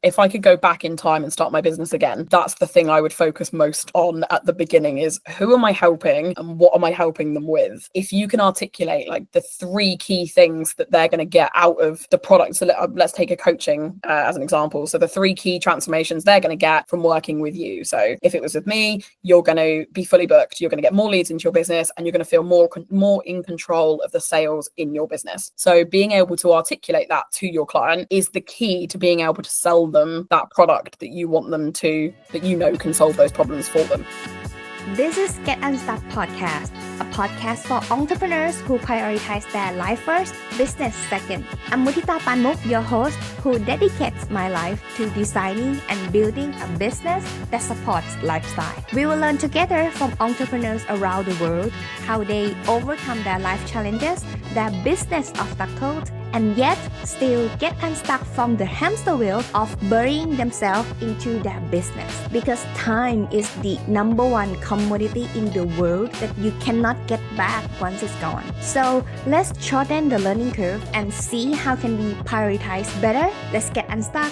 If I could go back in time and start my business again, that's the thing I would focus most on at the beginning is who am I helping and what am I helping them with? If you can articulate like the 3 key things that they're going to get out of the product. So let's take a coaching as an example. So the 3 key transformations they're going to get from working with you. So if it was with me, you're going to be fully booked. You're going to get more leads into your business and you're going to feel more in control of the sales in your business. So being able to articulate that to your client is the key to being able to sell them that product that you want them to, that you know can solve those problems for them. This is Get Unstuck Podcast, a podcast for entrepreneurs who prioritize their life first, business second. I'm Mutita Panmuk, your host, who dedicates my life to designing and building a business that supports lifestyle. We will learn together from entrepreneurs around the world how they overcome their life challenges, their business obstacles, and yet still get unstuck from the hamster wheel of burying themselves into their business. Because time is the number 1 commodity in the world that you cannot get back once it's gone. So let's shorten the learning curve and see how can we prioritize better. Let's get unstuck.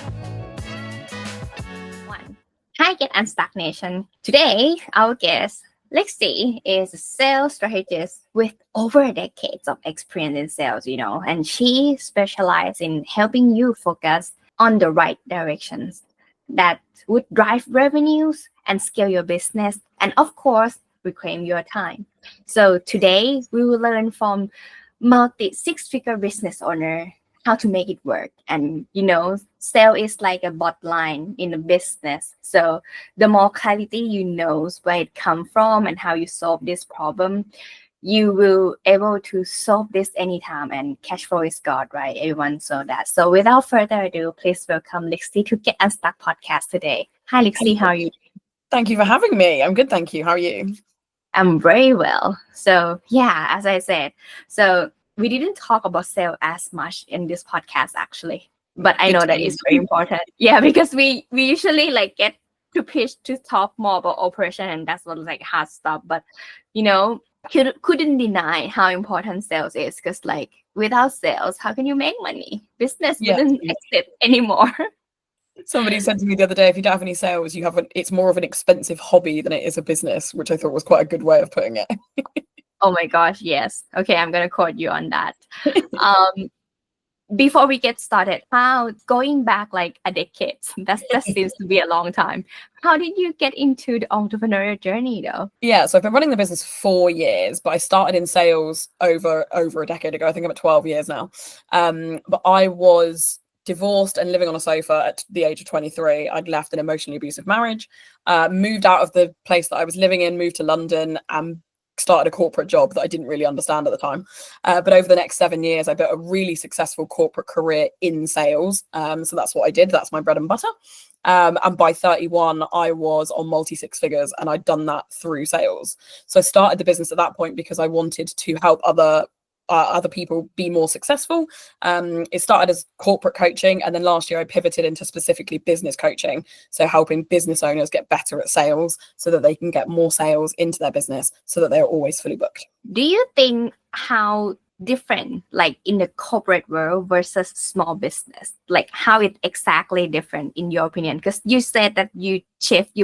1. Hi, Get Unstuck Nation. Today, our guest Lixxy is a sales strategist with over decades of experience in sales, and she specializes in helping you focus on the right directions that would drive revenues and scale your business and, of course, reclaim your time. So today, we will learn from multi-6-figure business owner how to make it work. And, sale is like a bottom line in a business. So the more clarity you know where it comes from and how you solve this problem, you will able to solve this anytime, and cash flow is God, right? Everyone saw that. So without further ado, please welcome Lixxy to Get Unstuck Podcast today. Hi, Lixxy. How are you? Thank you for having me. I'm good, thank you. How are you? I'm very well. So yeah, as I said, we didn't talk about sales as much in this podcast actually, but I know that it's very important. Yeah, because we usually get to pitch to talk more about operation, and that's what hard stuff. But couldn't deny how important sales is, because without sales, how can you make money? Business wouldn't exist anymore. Somebody said to me the other day, if you don't have any sales, it's more of an expensive hobby than it is a business, which I thought was quite a good way of putting it. Oh my gosh, yes. Okay, I'm going to quote you on that. Before we get started, going back a decade, that seems to be a long time. How did you get into the entrepreneurial journey though? Yeah, so I've been running the business 4 years, but I started in sales over a decade ago. I think I'm at 12 years now. But I was divorced and living on a sofa at the age of 23. I'd left an emotionally abusive marriage, moved out of the place that I was living in, moved to London, and started a corporate job that I didn't really understand at the time. But over the next 7 years, I built a really successful corporate career in sales. So that's what I did. That's my bread and butter. And by 31, I was on multi-6 figures, and I'd done that through sales. So I started the business at that point because I wanted to help other people be more successful. It started as corporate coaching, and then last year I pivoted into specifically business coaching, so helping business owners get better at sales so that they can get more sales into their business so that they're always fully booked. Do you think how different in the corporate world versus small business, how it exactly different in your opinion? Because you said that you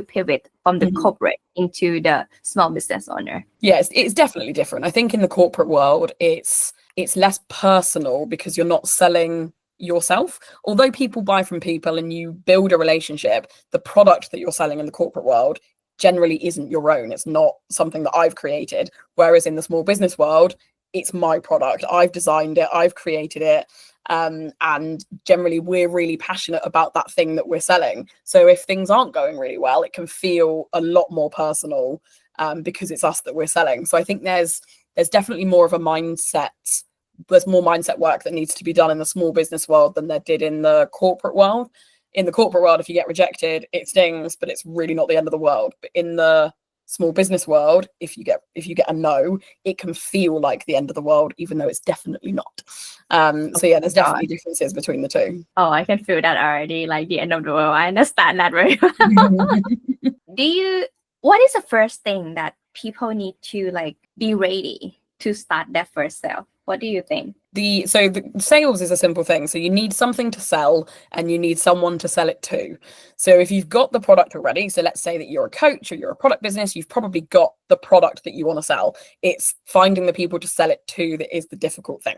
pivot from the corporate into the small business owner. Yeah, it's definitely different. I think in the corporate world it's less personal because you're not selling yourself. Although people buy from people and you build a relationship, the product that you're selling in the corporate world generally isn't your own. It's not something that I've created. Whereas in the small business world, it's my product. I've designed it. I've created it. And generally, we're really passionate about that thing that we're selling. So if things aren't going really well, it can feel a lot more personal because it's us that we're selling. So I think there's definitely more of a mindset. There's more mindset work that needs to be done in the small business world than there did in the corporate world. In the corporate world, if you get rejected, it stings, but it's really not the end of the world. But in the small business world, if you get a no, it can feel like the end of the world, even though it's definitely not. So yeah, there's definitely differences between the two. Oh, I can feel that already, the end of the world. I understand that very well. What is the first thing that people need to be ready to start their first sale? What do you think? The sales is a simple thing. So you need something to sell and you need someone to sell it to. So if you've got the product already, so let's say that you're a coach or you're a product business, you've probably got the product that you want to sell. It's finding the people to sell it to that is the difficult thing,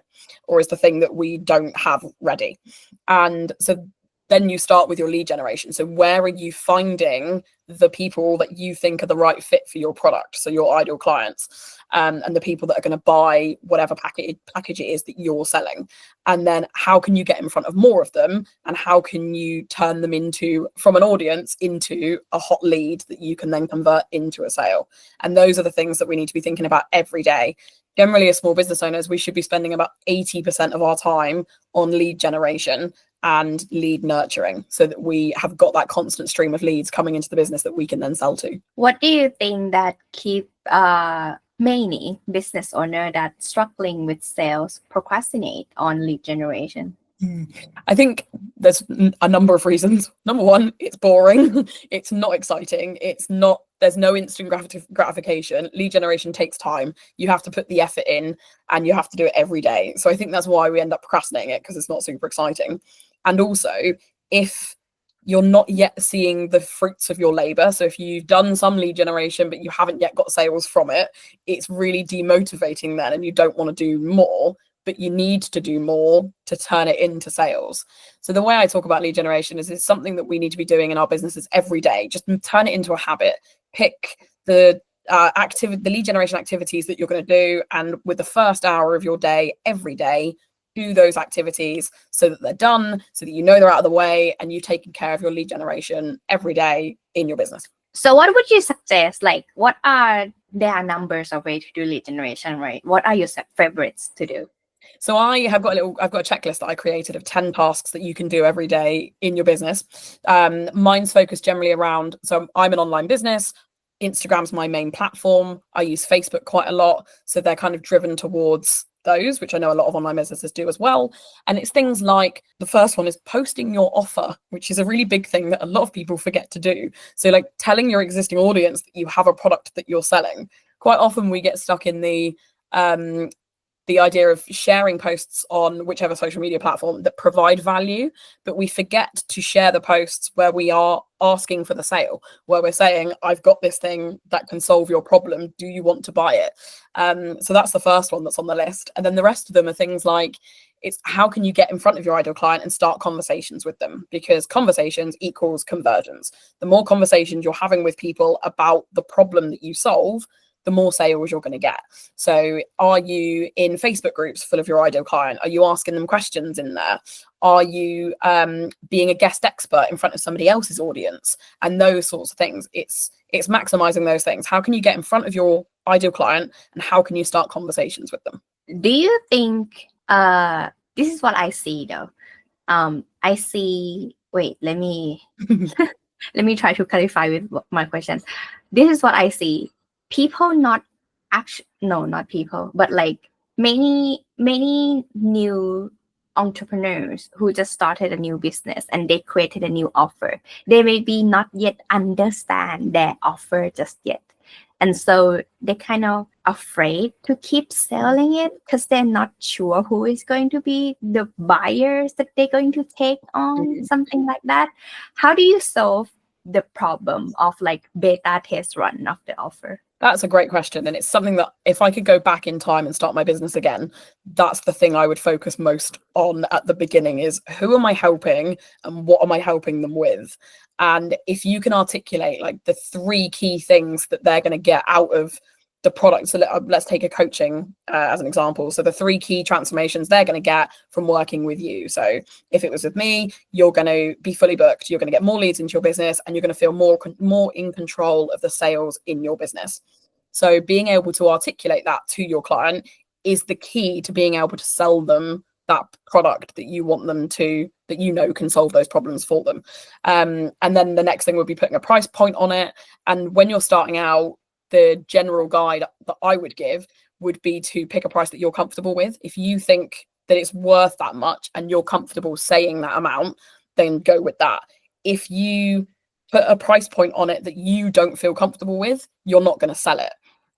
or is the thing that we don't have ready. And so then you start with your lead generation. So where are you finding the people that you think are the right fit for your product? So your ideal clients, and the people that are going to buy whatever package it is that you're selling. And then how can you get in front of more of them? And how can you turn them from an audience into a hot lead that you can then convert into a sale? And those are the things that we need to be thinking about every day. Generally, as small business owners, we should be spending about 80% of our time on lead generation and lead nurturing, so that we have got that constant stream of leads coming into the business that we can then sell to. What do you think that keep many business owners that struggling with sales procrastinate on lead generation? I think there's a number of reasons. Number one, it's boring. It's not exciting. There's no instant gratification. Lead generation takes time. You have to put the effort in and you have to do it every day. So I think that's why we end up procrastinating it, because it's not super exciting. And also, if you're not yet seeing the fruits of your labor, so if you've done some lead generation but you haven't yet got sales from it, it's really demotivating then, and you don't want to do more, but you need to do more to turn it into sales. So the way I talk about lead generation is it's something that we need to be doing in our businesses every day. Just turn it into a habit. Pick the lead generation activities that you're going to do, and with the first hour of your day every day, do those activities so that they're done, so that you know they're out of the way, and you've taken care of your lead generation every day in your business. So what would you suggest? Like, what are there are numbers of ways to do lead generation, right? What are your favorites to do? So I've got a checklist that I created of 10 tasks that you can do every day in your business. Mine's focused generally around, so I'm an online business. Instagram's my main platform. I use Facebook quite a lot. So they're kind of driven towards those, which I know a lot of online businesses do as well. And it's things like, the first one is posting your offer, which is a really big thing that a lot of people forget to do. So like telling your existing audience that you have a product that you're selling. Quite often we get stuck in the idea of sharing posts on whichever social media platform that provide value, but we forget to share the posts where we are asking for the sale, where we're saying, I've got this thing that can solve your problem. Do you want to buy it? So that's the first one that's on the list. And then the rest of them are things like, it's how can you get in front of your ideal client and start conversations with them? Because conversations equals conversions. The more conversations you're having with people about the problem that you solve, the more sales you're going to get. So are you in Facebook groups full of your ideal client? Are you asking them questions in there? Are you being a guest expert in front of somebody else's audience? And those sorts of things. It's maximizing those things. How can you get in front of your ideal client, and how can you start conversations with them? Do you think this is what I see though? I see, wait, let me let me try to clarify with my questions. This is what I see. People not people, but like many new entrepreneurs who just started a new business and they created a new offer. They maybe not yet understand their offer just yet. And so they're kind of afraid to keep selling it because they're not sure who is going to be the buyers that they're going to take on, something like that. How do you solve the problem of like beta test run of the offer? That's a great question. And it's something that if I could go back in time and start my business again, that's the thing I would focus most on at the beginning is, who am I helping and what am I helping them with? And if you can articulate like the 3 key things that they're going to get out of the product. So let's take a coaching as an example. So the 3 key transformations they're going to get from working with you. So if it was with me, you're going to be fully booked. You're going to get more leads into your business, and you're going to feel more in control of the sales in your business. So being able to articulate that to your client is the key to being able to sell them that product that you want them to, that you know can solve those problems for them. And then the next thing would be putting a price point on it. And when you're starting out, the general guide that I would give would be to pick a price that you're comfortable with. If you think that it's worth that much and you're comfortable saying that amount, then go with that. If you put a price point on it that you don't feel comfortable with, you're not going to sell it.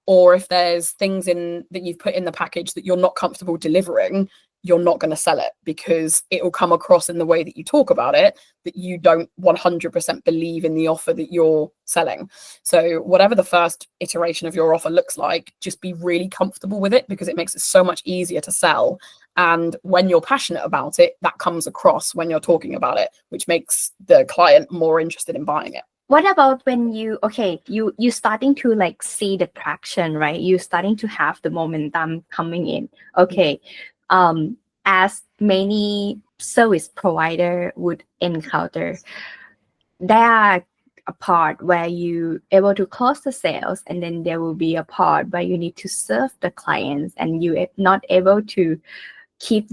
Or if there's things in that you've put in the package that you're not comfortable delivering, you're not going to sell it, because it will come across in the way that you talk about it that you don't 100% believe in the offer that you're selling. So whatever the first iteration of your offer looks like, just be really comfortable with it, because it makes it so much easier to sell. And when you're passionate about it, that comes across when you're talking about it, which makes the client more interested in buying it. What about when you starting to like see the traction, right? You starting to have the momentum coming in. Okay. As many service provider would encounter, there are a part where you able to close the sales, and then there will be a part where you need to serve the clients and you are not able to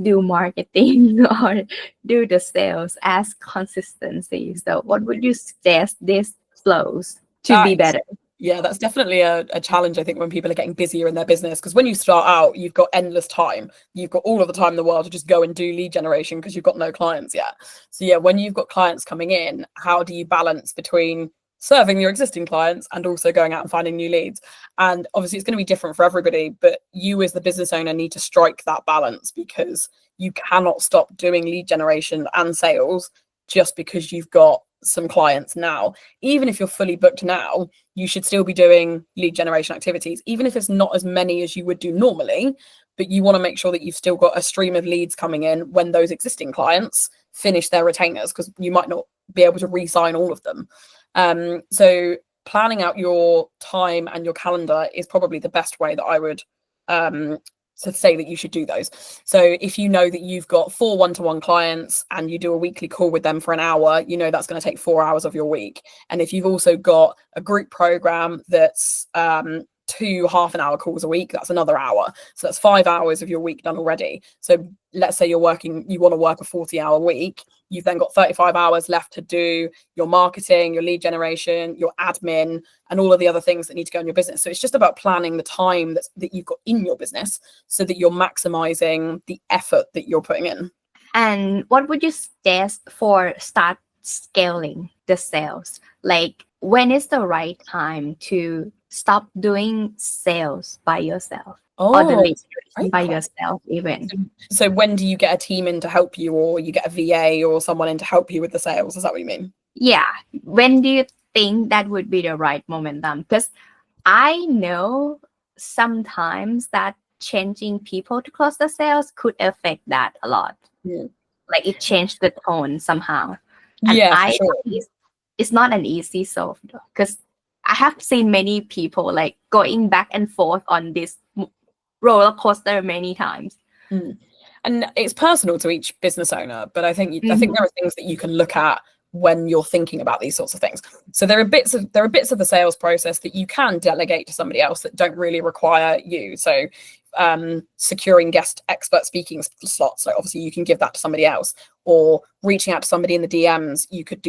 do marketing or do the sales as consistency. So what would you suggest this flows to be better? Yeah, that's definitely a challenge, I think, when people are getting busier in their business, because when you start out, you've got endless time. You've got all of the time in the world to just go and do lead generation because you've got no clients yet. So yeah, when you've got clients coming in, how do you balance between serving your existing clients and also going out and finding new leads? And obviously it's going to be different for everybody, but you as the business owner need to strike that balance, because you cannot stop doing lead generation and sales just because you've got some clients now. Even if you're fully booked now, you should still be doing lead generation activities, even if it's not as many as you would do normally, but you want to make sure that you've still got a stream of leads coming in when those existing clients finish their retainers, because you might not be able to re-sign all of them. So planning out your time and your calendar is probably the best way that I would to say that you should do those. So if you know that you've got 4 one-to-one clients and you do a weekly call with them for an hour, you know that's going to take 4 hours of your week. And if you've also got a group program that's 2 half-an-hour calls a week, that's another hour. So that's 5 hours of your week done already. So let's say you want to work a 40-hour week. You've then got 35 hours left to do your marketing, your lead generation, your admin, and all of the other things that need to go in your business. So it's just about planning the time that you've got in your business so that you're maximizing the effort that you're putting in. And what would you suggest for start scaling the sales? Like, when is the right time to stop doing sales by yourself? Or the lead generation by yourself even? So when do you get a team in to help you, or you get a VA or someone in to help you with the sales? Is that what you mean? Yeah. When do you think that would be the right momentum? Because I know sometimes that changing people to close the sales could affect that a lot. Yeah. Like it changed the tone somehow. And Yeah, for sure. It's not an easy solve, because I have seen many people like going back and forth on this roller coaster many times. And it's personal to each business owner, but I think there are things that you can look at when you're thinking about these sorts of things. So there are bits of the sales process that you can delegate to somebody else that don't really require you. So securing guest expert speaking slots, like obviously you can give that to somebody else, or reaching out to somebody in the DMs, you could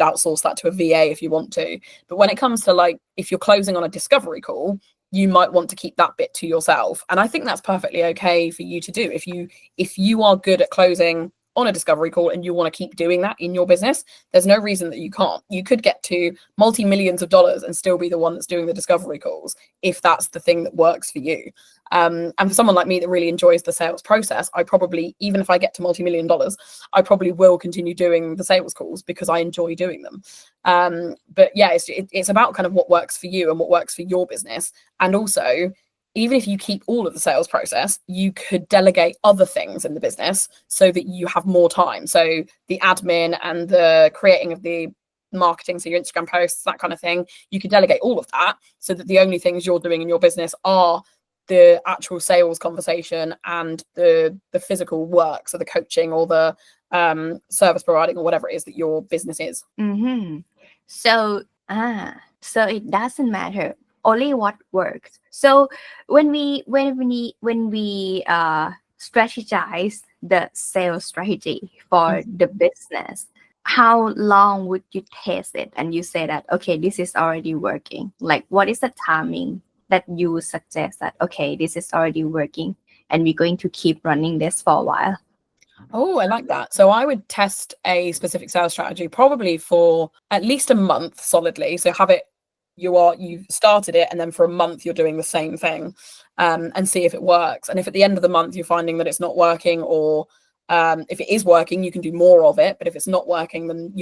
outsource that to a VA if you want to. But when it comes to, like, if you're closing on a discovery call, you might want to keep that bit to yourself. And I think that's perfectly okay for you to do. If you are good at closing on a discovery call and you want to keep doing that in your business, there's no reason that you can't. You could get to multi-millions of dollars and still be the one that's doing the discovery calls, if that's the thing that works for you. And for someone like me that really enjoys the sales process, I probably, even if I get to multi-million dollars, I probably will continue doing the sales calls because I enjoy doing them. But yeah, it's about kind of what works for you and what works for your business. And also, even if you keep all of the sales process, you could delegate other things in the business so that you have more time. So the admin and the creating of the marketing, so your Instagram posts, that kind of thing, you could delegate all of that so that the only things you're doing in your business are the actual sales conversation and the physical work, so the coaching or the service providing or whatever it is that your business is. So it doesn't matter, only what works. So when we strategize the sales strategy for the business, how long would you test it and you say that, okay, this is already working? Like, what is the timing that you would suggest that, okay, this is already working and we're going to keep running this for a while? Oh, I like that. So I would test a specific sales strategy probably for at least a month solidly. So have it you've started it, and then for a month you're doing the same thing, and see if it works. And if at the end of the month you're finding that it's not working, or if it is working, you can do more of it. But if it's not working, then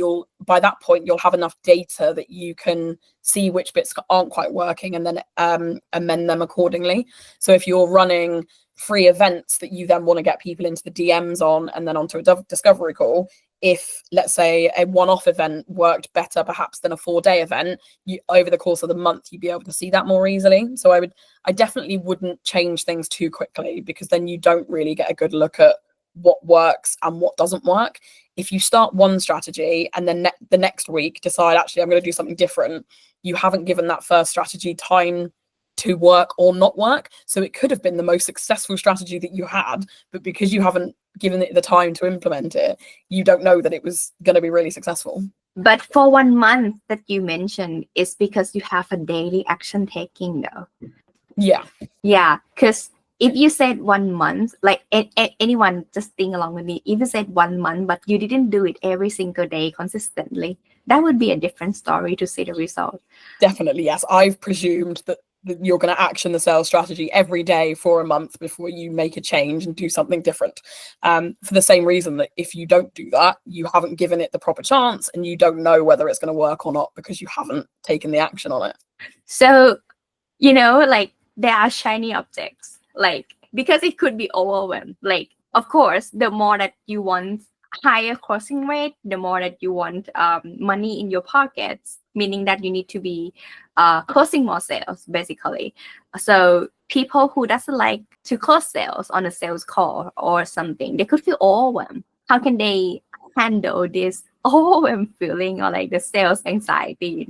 by that point you'll have enough data that you can see which bits aren't quite working, and then amend them accordingly. So if you're running free events that you then want to get people into the DMs on and then onto a discovery call, if, let's say, a one-off event worked better perhaps than a 4-day event, over the course of the month you'd be able to see that more easily. So I definitely wouldn't change things too quickly, because then you don't really get a good look at what works and what doesn't work. If you start one strategy and then the next week decide, actually I'm going to do something different, you haven't given that first strategy time to work or not work. So it could have been the most successful strategy that you had, but because you haven't given it the time to implement it, you don't know that it was going to be really successful. But for 1 month that you mentioned, is because you have a daily action taking though. Yeah, because if you said 1 month, like anyone just think along with me, if you said 1 month but you didn't do it every single day consistently, that would be a different story to see the result. Definitely, yes. I've presumed that you're going to action the sales strategy every day for a month before you make a change and do something different, for the same reason that if you don't do that, you haven't given it the proper chance, and you don't know whether it's going to work or not because you haven't taken the action on it. So, like, there are shiny objects, like, because it could be overwhelmed. Like, of course, the more that you want higher closing rate, the more that you want money in your pockets, meaning that you need to be closing more sales, basically. So people who doesn't like to close sales on a sales call or something, they could feel overwhelmed. How can they handle this overwhelmed feeling, or like the sales anxiety,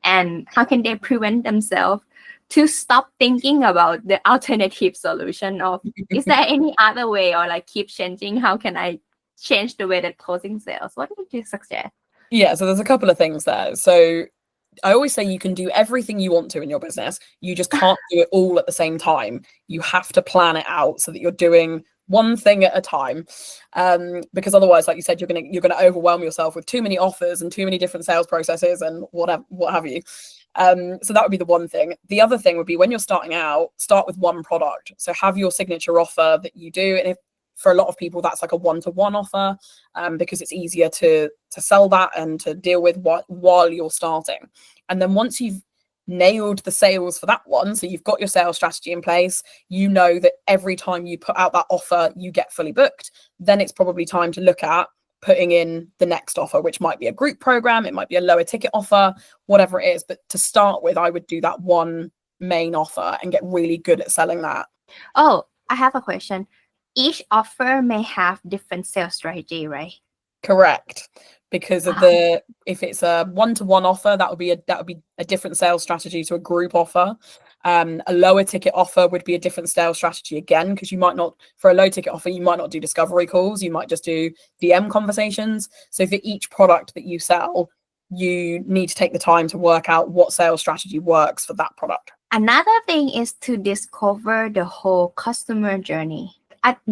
and how can they prevent themselves to stop thinking about the alternative solution of, is there any other way, or like keep changing? How can I change the way that closing sales? What would you suggest? Yeah, so there's a couple of things there. So I always say you can do everything you want to in your business. You just can't do it all at the same time. You have to plan it out so that you're doing one thing at a time, because otherwise, like you said, you're gonna overwhelm yourself with too many offers and too many different sales processes and what have you. So that would be the one thing. The other thing would be, when you're starting out, start with one product. So have your signature offer that you do, and if for a lot of people that's like a one-to-one offer, because it's easier to sell that and to deal with while you're starting. And then once you've nailed the sales for that one, so you've got your sales strategy in place, you know that every time you put out that offer you get fully booked, then it's probably time to look at putting in the next offer, which might be a group program, it might be a lower ticket offer, whatever it is. But to start with, I would do that one main offer and get really good at selling that. Oh, I have a question. Each offer may have different sales strategy, right? Correct. Because of if it's a one-to-one offer, that would be a different sales strategy to a group offer. A lower ticket offer would be a different sales strategy again, because you might not, for a low ticket offer, you might not do discovery calls, you might just do DM conversations. So for each product that you sell, you need to take the time to work out what sales strategy works for that product. Another thing is to discover the whole customer journey.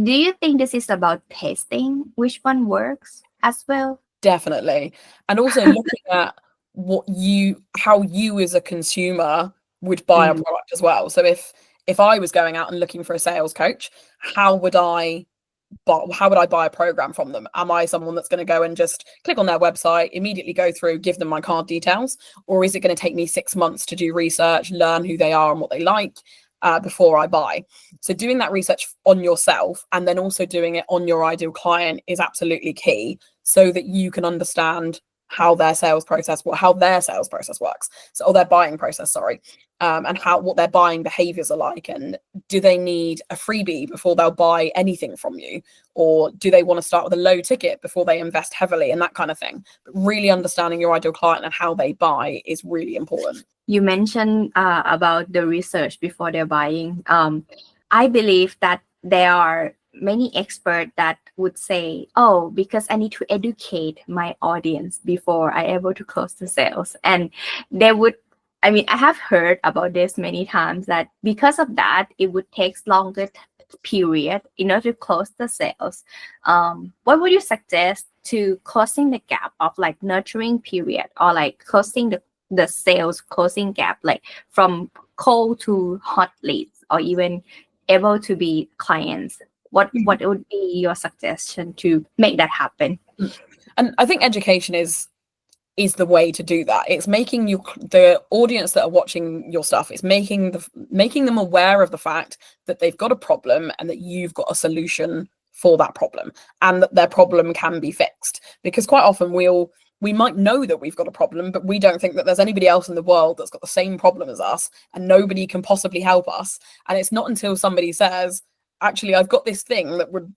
Do you think this is about testing which one works as well? Definitely. And also looking at how you as a consumer would buy a product as well. So if I was going out and looking for a sales coach, how would I buy a program from them? Am I someone that's going to go and just click on their website, immediately go through, give them my card details? Or is it going to take me 6 months to do research, learn who they are and what they like, before I buy? So doing that research on yourself and then also doing it on your ideal client is absolutely key, so that you can understand how their sales process works. So, or their buying process, and what their buying behaviors are like. And do they need a freebie before they'll buy anything from you? Or do they want to start with a low ticket before they invest heavily, and that kind of thing? But really understanding your ideal client and how they buy is really important. You mentioned about the research before they're buying. I believe that there are many experts that would say, oh, because I need to educate my audience before I able to close the sales. And they would, I have heard about this many times, that because of that, it would take longer period in order to close the sales. What would you suggest to closing the gap of like nurturing period, or like closing the the sales closing gap, like from cold to hot leads, or even able to be clients? What would be your suggestion to make that happen? And I think education is the way to do that. It's making the audience that are watching your stuff, it's making them aware of the fact that they've got a problem and that you've got a solution for that problem, and that their problem can be fixed. Because quite often we might know that we've got a problem, but we don't think that there's anybody else in the world that's got the same problem as us, and nobody can possibly help us. And it's not until somebody says, actually, I've got this thing that would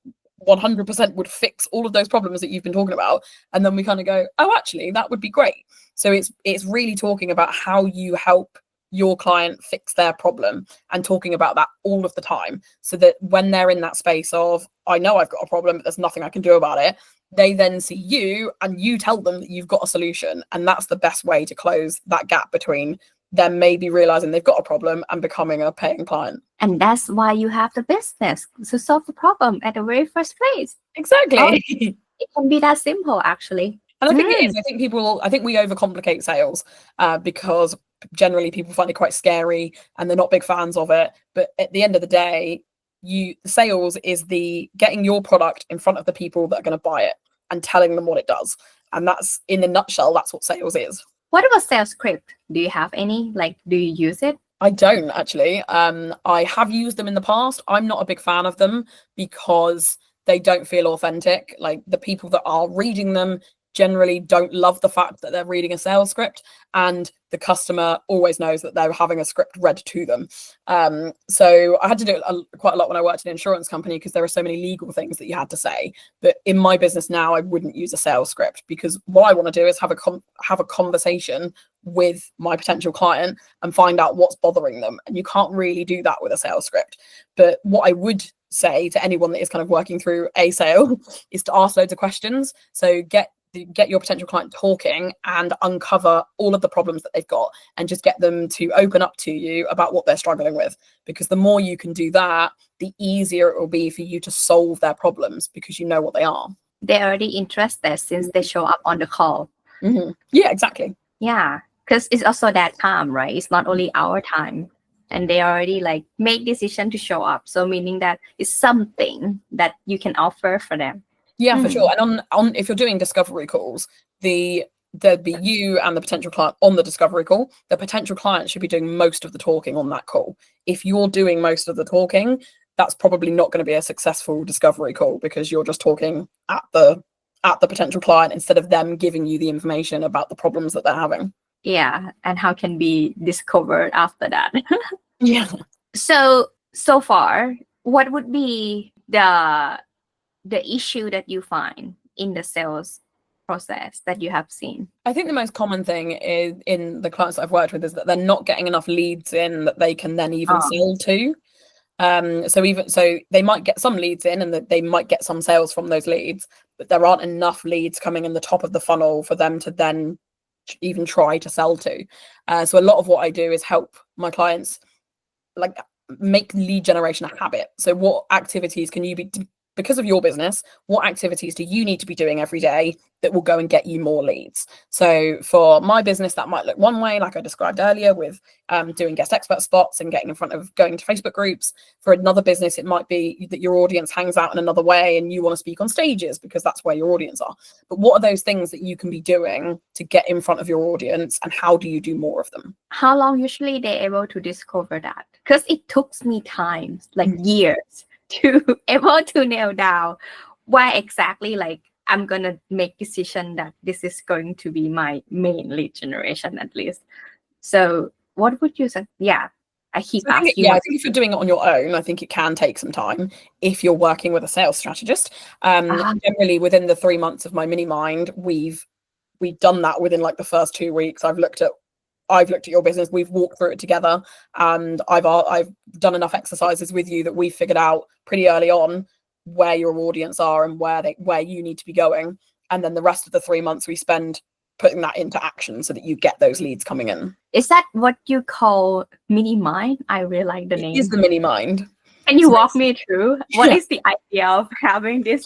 100% would fix all of those problems that you've been talking about, and then we kind of go, oh, actually, that would be great. So it's really talking about how you help your client fix their problem, and talking about that all of the time, so that when they're in that space of, I know I've got a problem, but there's nothing I can do about it, they then see you and you tell them that you've got a solution. And that's the best way to close that gap between them maybe realizing they've got a problem and becoming a paying client. And that's why you have the business, to solve the problem at the very first place. Exactly. It can be that simple, actually. And I think it is. I think we overcomplicate sales because generally people find it quite scary and they're not big fans of it. But at the end of the day, sales is the getting your product in front of the people that are going to buy it and telling them what it does. And that's, in a nutshell, that's what sales is. What about sales script? Do you have any? Like, do you use it? I don't actually. I have used them in the past. I'm not a big fan of them because they don't feel authentic. Like, the people that are reading them generally don't love the fact that they're reading a sales script, and the customer always knows that they're having a script read to them. So I had to do it quite a lot when I worked in an insurance company, because there are so many legal things that you had to say. But in my business now, I wouldn't use a sales script, because what I want to do is have a conversation with my potential client and find out what's bothering them. And you can't really do that with a sales script. But what I would say to anyone that is kind of working through a sale is to ask loads of questions. So get your potential client talking and uncover all of the problems that they've got, and just get them to open up to you about what they're struggling with. Because the more you can do that, the easier it will be for you to solve their problems, because you know what they are. They're already interested since they show up on the call. Mm-hmm. Yeah, exactly. Yeah, because it's also that time, right? It's not only our time. And they already like make decision to show up. So meaning that it's something that you can offer for them. Yeah, for sure. And on if you're doing discovery calls, there'd be you and the potential client on the discovery call. The potential client should be doing most of the talking on that call. If you're doing most of the talking, that's probably not going to be a successful discovery call, because you're just talking at the potential client instead of them giving you the information about the problems that they're having. Yeah, and how can be discovered after that. Yeah. So far, what would be the issue that you find in the sales process that you have seen? I think the most common thing is, in the clients that I've worked with, is that they're not getting enough leads in that they can then even sell to. So they might get some leads in, and that they might get some sales from those leads, but there aren't enough leads coming in the top of the funnel for them to then even try to sell to. So a lot of what I do is help my clients like make lead generation a habit. So what activities can you be, because of your business, what activities do you need to be doing every day that will go and get you more leads? So for my business, that might look one way, like I described earlier, with doing guest expert spots and getting in front of going to Facebook groups. For another business, it might be that your audience hangs out in another way and you want to speak on stages because that's where your audience are. But what are those things that you can be doing to get in front of your audience, and how do you do more of them? How long usually they're able to discover that? Because it took me time, like years, to able to nail down why exactly, like, I'm gonna make decision that this is going to be my main lead generation, at least. So what would you say? Yeah, I keep asking. Yeah, I think if you're doing it on your own, I think it can take some time. If you're working with a sales strategist, generally within the 3 months of my mini mind, we've done that within like the first 2 weeks. I've looked at your business, we've walked through it together, and I've done enough exercises with you that we've figured out pretty early on where your audience are and where you need to be going. And then the rest of the 3 months we spend putting that into action so that you get those leads coming in. Is that what you call mini mind? I really like the name. It is the mini mind. Can you walk me through what is the idea of having this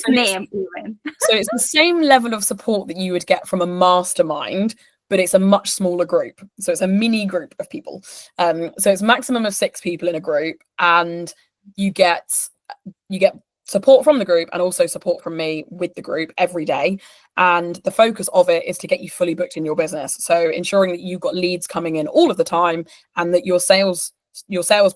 name even? So it's the same level of support that you would get from a mastermind, but it's a much smaller group. So it's a mini group of people. So it's maximum of 6 people in a group, and you get support from the group and also support from me with the group every day. And the focus of it is to get you fully booked in your business. So ensuring that you've got leads coming in all of the time, and that your sales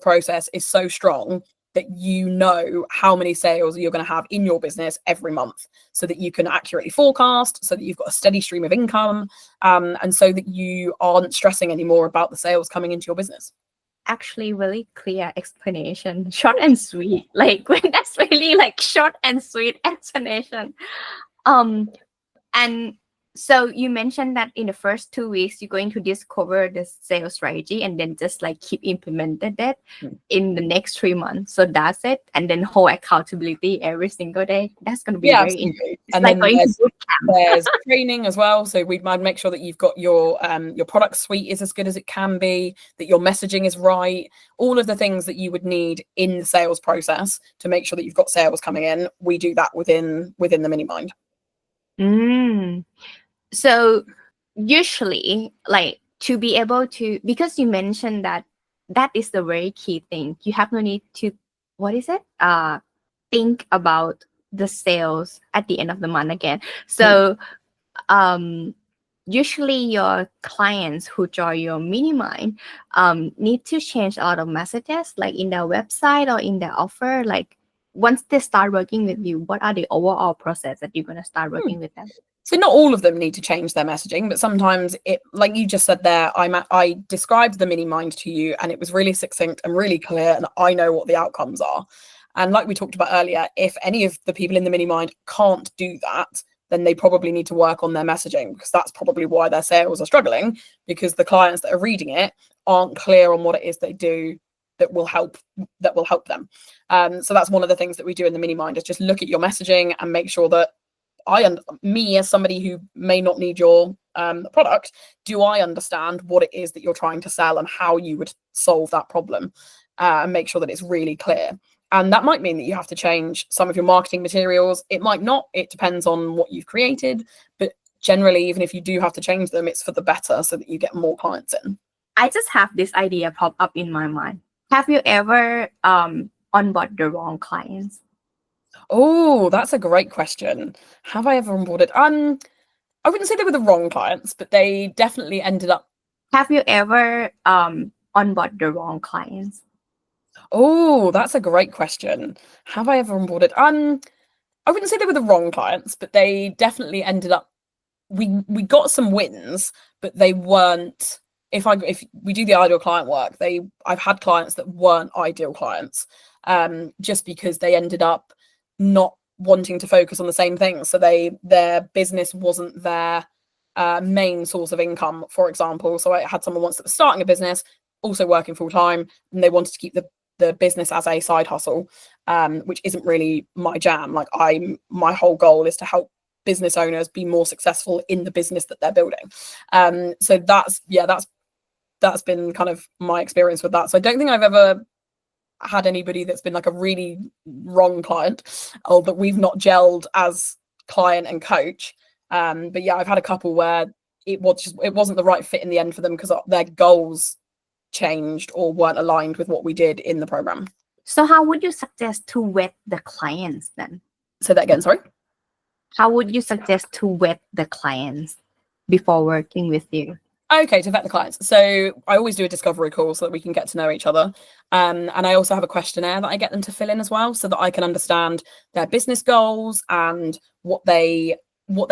process is so strong that you know how many sales you're going to have in your business every month, so that you can accurately forecast, so that you've got a steady stream of income, and so that you aren't stressing anymore about the sales coming into your business. Actually, really clear explanation, short and sweet. Like that's really like short and sweet explanation. And so you mentioned that in the first 2 weeks, you're going to discover the sales strategy and then just like keep implemented it in the next 3 months. So that's it. And then whole accountability every single day. That's going to be very interesting. And like then there's training as well. So we might make sure that you've got your product suite is as good as it can be, that your messaging is right, all of the things that you would need in the sales process to make sure that you've got sales coming in. We do that within the mini mind. So usually, like, to be able to, because you mentioned that is the very key thing. You have no need to, think about the sales at the end of the month again. So usually your clients who join your mini mind need to change a lot of messages, like in their website or in their offer. Like once they start working with you, what are the overall process that you're going to start working with them? So not all of them need to change their messaging, but sometimes it, like you just said there, I described the mini mind to you and it was really succinct and really clear, and I know what the outcomes are. And like we talked about earlier, if any of the people in the mini mind can't do that, then they probably need to work on their messaging, because that's probably why their sales are struggling, because the clients that are reading it aren't clear on what it is they do that will help them. So that's one of the things that we do in the mini mind, is just look at your messaging and make sure that me as somebody who may not need your product, do I understand what it is that you're trying to sell and how you would solve that problem, and make sure that it's really clear. And that might mean that you have to change some of your marketing materials. It might not. It depends on what you've created. But generally, even if you do have to change them, it's for the better, so that you get more clients in. I just have this idea pop up in my mind. Have you ever onboarded the wrong clients? Oh, that's a great question. Have I ever onboarded? I wouldn't say they were the wrong clients, but they definitely ended up. Have you ever onboarded the wrong clients? Oh, that's a great question. Have I ever onboarded? I wouldn't say they were the wrong clients, but they definitely ended up. We got some wins, but they weren't. If we do the ideal client work, I've had clients that weren't ideal clients, just because they ended up not wanting to focus on the same things. So their business wasn't their main source of income, for example. So I had someone once that was starting a business, also working full time, and they wanted to keep the business as a side hustle, which isn't really my jam. Like my whole goal is to help business owners be more successful in the business that they're building. So that's been kind of my experience with that. So I don't think I've ever had anybody that's been like a really wrong client, or that we've not gelled as client and coach. But yeah, I've had a couple where it wasn't the right fit in the end for them, because their goals changed or weren't aligned with what we did in the program. So how would you suggest to vet the clients then? Say that again, sorry. How would you suggest to vet the clients before working with you? Okay, to vet the clients. So I always do a discovery call so that we can get to know each other. And I also have a questionnaire that I get them to fill in as well, so that I can understand their business goals and what they're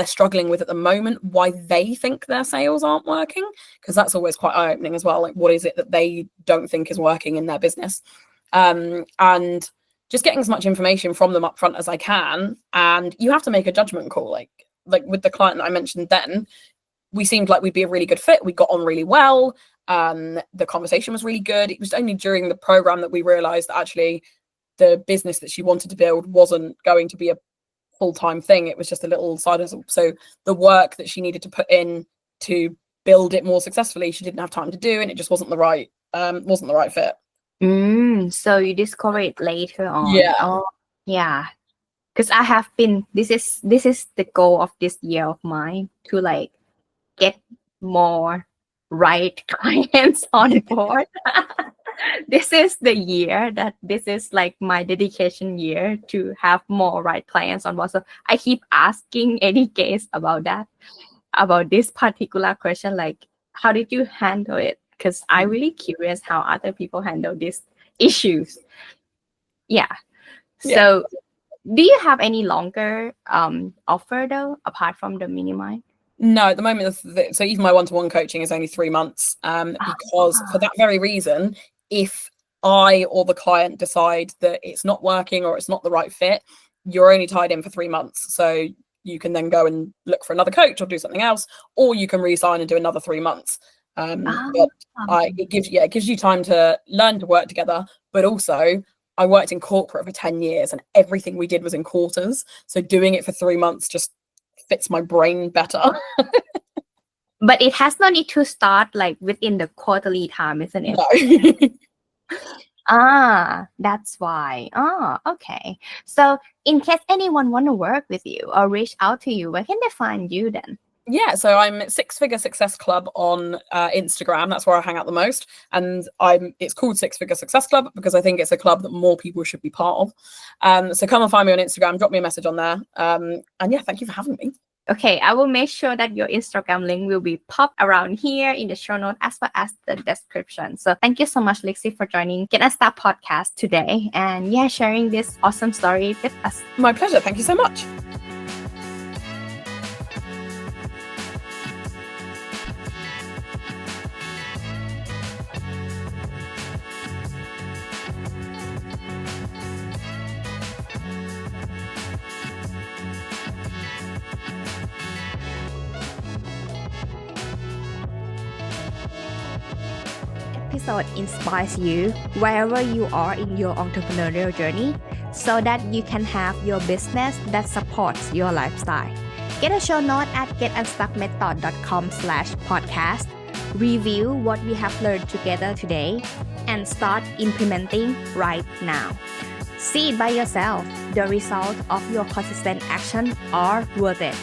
struggling with at the moment, why they think their sales aren't working, because that's always quite eye-opening as well. Like, what is it that they don't think is working in their business? And just getting as much information from them up front as I can. And you have to make a judgment call. Like with the client that I mentioned then, we seemed like we'd be a really good fit. We got on really well. The conversation was really good. It was only during the program that we realized that actually the business that she wanted to build wasn't going to be a full-time thing. It was just a little side hustle. So the work that she needed to put in to build it more successfully, she didn't have time to do, and it just wasn't the right fit. So you discover it later on. Yeah. Oh, yeah. Because I have been. This is the goal of this year of mine, to like get more right clients on board. This is the year that this is like my dedication year to have more right clients on board. So I keep asking any guest about that, about this particular question, like how did you handle it? Because I'm really curious how other people handle these issues. Yeah. So do you have any longer offer though, apart from the minimum? No, at the moment, so even my one-to-one coaching is only 3 months, because for that very reason, if I or the client decide that it's not working or it's not the right fit, you're only tied in for 3 months. So you can then go and look for another coach or do something else, or you can re-sign and do another 3 months. But it gives you time to learn to work together. But also, I worked in corporate for 10 years and everything we did was in quarters. So doing it for 3 months just fits my brain better. But it has no need to start like within the quarterly time, isn't it? No. That's why. Okay. So in case anyone want to work with you or reach out to you, where can they find you then? Yeah, so I'm at Six Figure Success Club on Instagram. That's where I hang out the most. And it's called Six Figure Success Club because I think it's a club that more people should be part of. So come and find me on Instagram, drop me a message on there. And yeah, thank you for having me. Okay, I will make sure that your Instagram link will be popped around here in the show note as well as the description. So thank you so much, Lixxy, for joining Get Unstuck podcast today and sharing this awesome story with us. My pleasure. Thank you so much. Episode inspires you wherever you are in your entrepreneurial journey so that you can have your business that supports your lifestyle. Get a show note at getunstuckmethod.com/podcast. Review what we have learned together today and start implementing right now. See it by yourself. The result of your consistent action are worth it.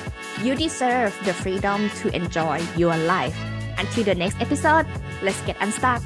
You deserve the freedom to enjoy your life. Until the next episode, let's get unstuck.